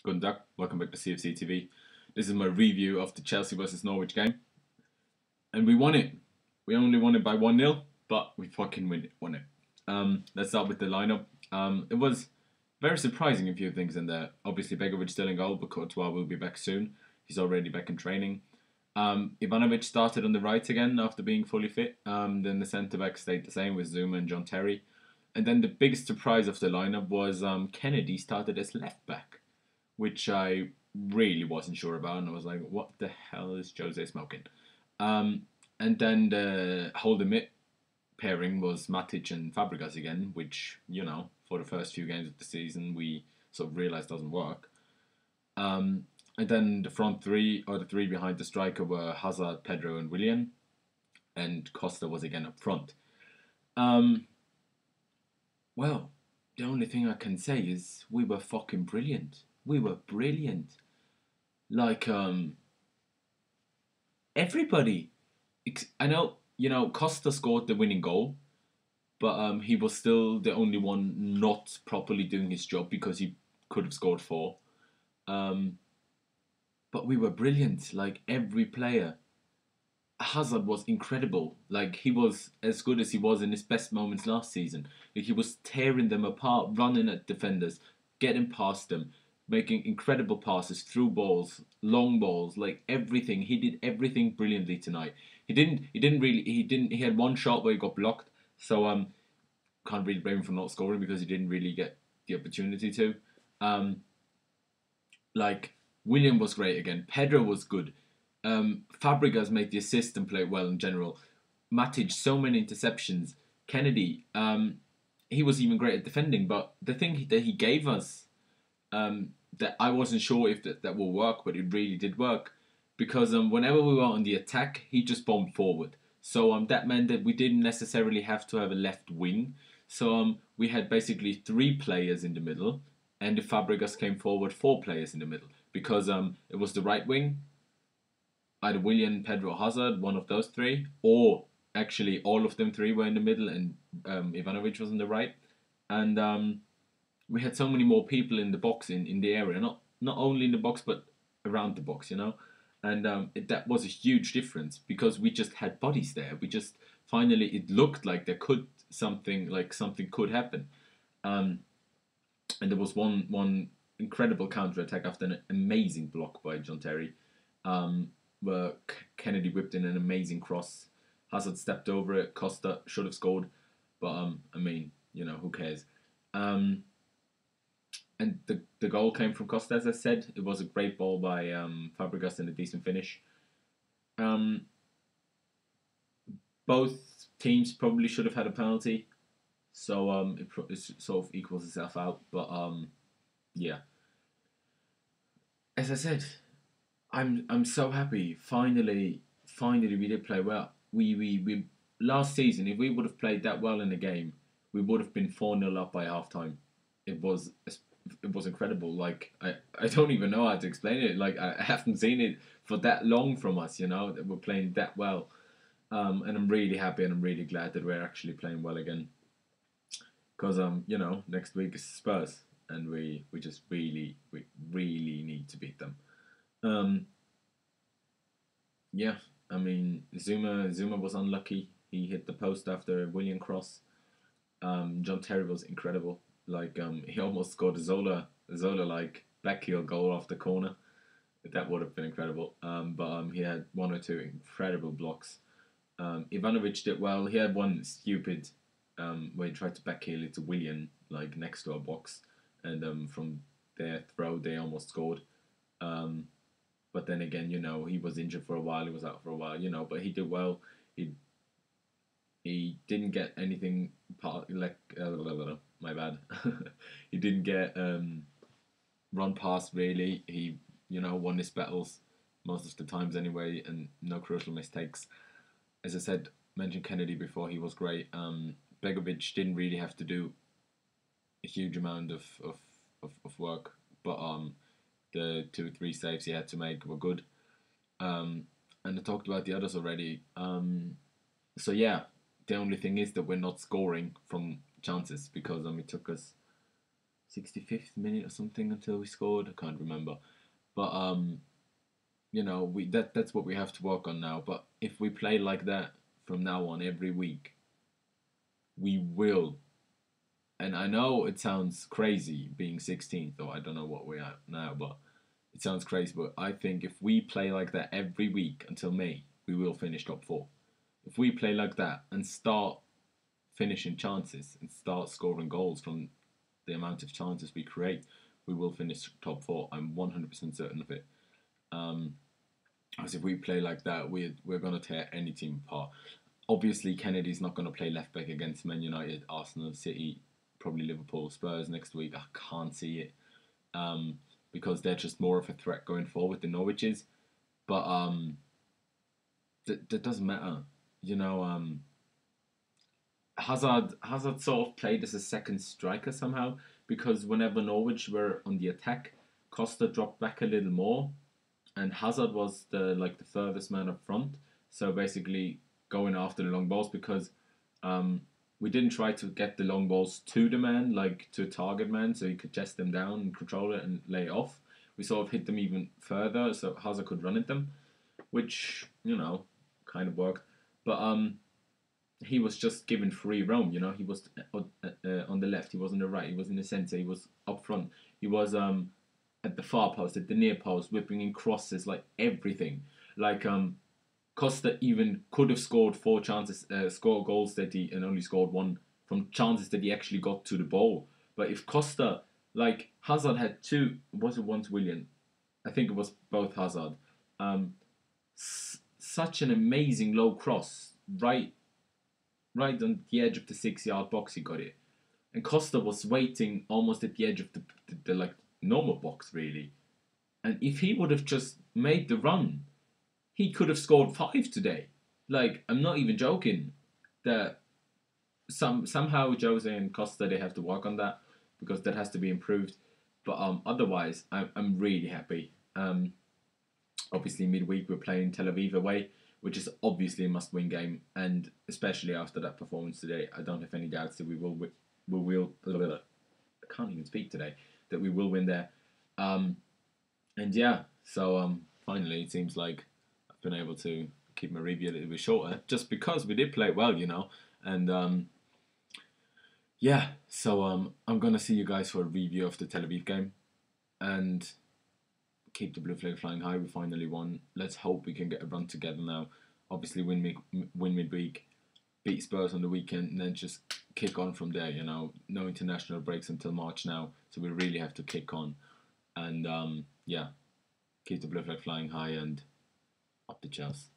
Good day, welcome back to CFC TV. This is my review of the Chelsea versus Norwich game. And we won it. We only won it by 1-0, but we fucking won it. Let's start with the lineup. It was very surprising a few things in there. Obviously, Begovic still in goal, but Courtois will be back soon. He's already back in training. Ivanovic started on the right again after being fully fit. Then the centre-back stayed the same with Zuma and John Terry. And then the biggest surprise of the lineup was Kennedy started as left-back, which I really wasn't sure about, and I was like, what the hell is Jose smoking? And then the holding mid pairing was Matic and Fabregas again, which, for the first few games of the season, we sort of realised doesn't work. And then the front three, or the three behind the striker, were Hazard, Pedro, and Willian, and Costa was again up front. Well, the only thing I can say is we were fucking brilliant. We were brilliant. Like, everybody. I know, Costa scored the winning goal, but he was still the only one not properly doing his job because he could have scored four. But we were brilliant. Like, every player. Hazard was incredible. Like, he was as good as he was in his best moments last season. Like, he was tearing them apart, running at defenders, getting past them, making incredible passes, through balls, long balls, like everything. He did everything brilliantly tonight. He had one shot where he got blocked, so can't really blame him for not scoring because he didn't really get the opportunity to. Like, William was great again. Pedro was good. Fabregas made the assist and played well in general. Matic, so many interceptions. Kennedy, he was even great at defending, but the thing that he gave us, that I wasn't sure if that will work, but it really did work, because whenever we were on the attack, he just bombed forward. So that meant that we didn't necessarily have to have a left wing. So we had basically three players in the middle, and if Fabregas came forward, four players in the middle, because it was the right wing, either Willian, Pedro, Hazard, one of those three, or actually all of them three were in the middle, and Ivanovic was on the right, and we had so many more people in the box, in the area, not only in the box but around the box, and that was a huge difference because we just had bodies there. We just finally, it looked like something could happen, and there was one incredible counter attack after an amazing block by John Terry, where Kennedy whipped in an amazing cross. Hazard stepped over it. Costa should have scored, but who cares? And the goal came from Costa, as I said. It was a great ball by Fabregas and a decent finish. Both teams probably should have had a penalty, so it sort of equals itself out. But yeah, as I said, I'm so happy. Finally, we did play well. We last season, if we would have played that well in the game, we would have been 4-0 up by half time. It was incredible. Like, I don't even know how to explain it. Like, I haven't seen it for that long from us, that we're playing that well. And I'm really happy and I'm really glad that we're actually playing well again. Because next week is Spurs, and we just really need to beat them. Yeah, I mean, Zuma was unlucky. He hit the post after a Willian cross. John Terry was incredible. Like, he almost scored a Zola like back heel goal off the corner. That would have been incredible. But he had one or two incredible blocks. Ivanovic did well. He had one stupid where he tried to back heel it to Willian, like next to our box, and from their throw they almost scored. But then again, he was injured for a while. He was out for a while, but he did well. He didn't get anything my bad. He didn't get run past really. He won his battles most of the times anyway, and no crucial mistakes. As I said, mentioned Kennedy before. He was great. Begovic didn't really have to do a huge amount of work, but the 2-3 saves he had to make were good. And I talked about the others already. So yeah, the only thing is that we're not scoring from chances because it took us 65th minute or something until we scored. I can't remember, but you know, that's what we have to work on now. But if we play like that from now on every week, we will. And I know it sounds crazy being 16th, or I don't know what we are now, but it sounds crazy. But I think if we play like that every week until May, we will finish top four. If we play like that and start finishing chances and start scoring goals from the amount of chances we create, we will finish top four. I'm 100% certain of it. As if we play like that, we're gonna tear any team apart. Obviously, Kennedy's not gonna play left back against Man United, Arsenal, City, probably Liverpool, Spurs next week. I can't see it because they're just more of a threat going forward than Norwich is. But that doesn't matter, you know. Hazard sort of played as a second striker somehow because whenever Norwich were on the attack, Costa dropped back a little more, and Hazard was the furthest man up front. So basically going after the long balls because we didn't try to get the long balls to the man, like to a target man, so he could chest them down and control it and lay off. We sort of hit them even further, so Hazard could run at them, which kind of worked. But he was just given free roam. He was on the left, he was on the right, he was in the centre, he was up front, he was at the far post, at the near post, whipping in crosses, like everything. Like Costa even could have scored 4 chances, scored goals that he and only scored 1 from chances that he actually got to the ball. But if Costa, like Hazard had 2, was it once William? I think it was both Hazard. Such an amazing low cross, right on the edge of the 6-yard box. He got it, and Costa was waiting almost at the edge of the like normal box really. And if he would have just made the run, he could have scored 5 today. Like, I'm not even joking. That somehow Jose and Costa, they have to work on that because that has to be improved. But otherwise, I'm really happy. Obviously, midweek we're playing Tel Aviv away, which is obviously a must-win game, and especially after that performance today, I don't have any doubts that we will. I can't even speak today. That we will win there. And yeah, so finally, it seems like I've been able to keep my review a little bit shorter, just because we did play well, and yeah. So I'm gonna see you guys for a review of the Tel Aviv game, and keep the blue flag flying high. We finally won. Let's hope we can get a run together now. Obviously, win midweek, beat Spurs on the weekend, and then just kick on from there. No international breaks until March now, so we really have to kick on. And yeah, keep the blue flag flying high and up the Chelsea.